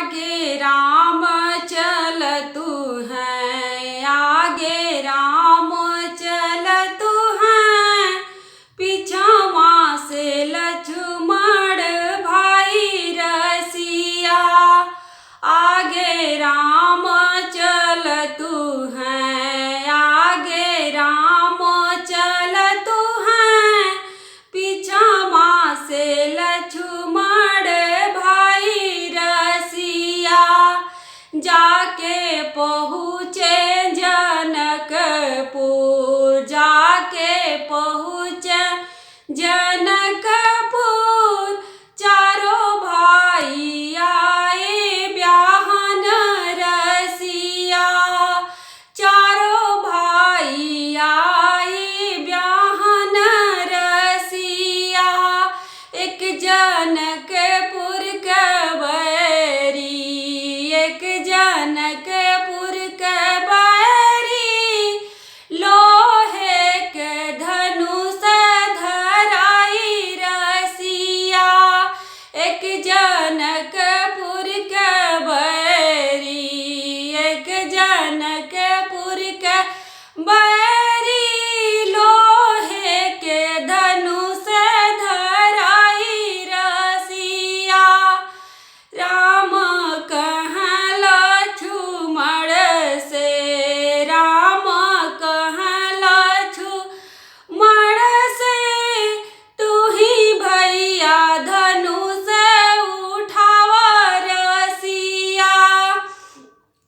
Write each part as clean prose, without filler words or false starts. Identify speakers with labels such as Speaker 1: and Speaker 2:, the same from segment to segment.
Speaker 1: आगे राम चल तू है, आगे राम चल तू है, पीछवा से लक्ष्मण भाई रसिया। आगे राम चल तू है, आगे राम चल तू है, पीछवा से लक्ष्मण भाई रसिया। जाके पहुँचे जनकपुर, जाके पहुँचे जनकपुर, चारों भाई आए ब्याहन रसिया। चारों भाई आए ब्याहन रसिया। एक जनकपुर के बैरी, एक जनकपुर के बैरी, लोहे के धनुष धराई रसिया। एक जनकपुर के बैरी, एक जनकपुर के बैरी, लोहे के धनुष धराई रसिया। राम कहाँ लक्ष्मण से, राम कहाँ लक्ष्मण से, तू ही भैया धनुष उठावा रसिया।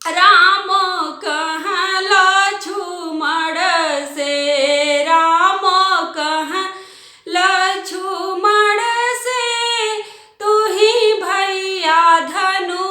Speaker 1: राम कहाँ लक्ष्मण से, राम कहाँ लक्ष्मण से, तू ही भैया धनुष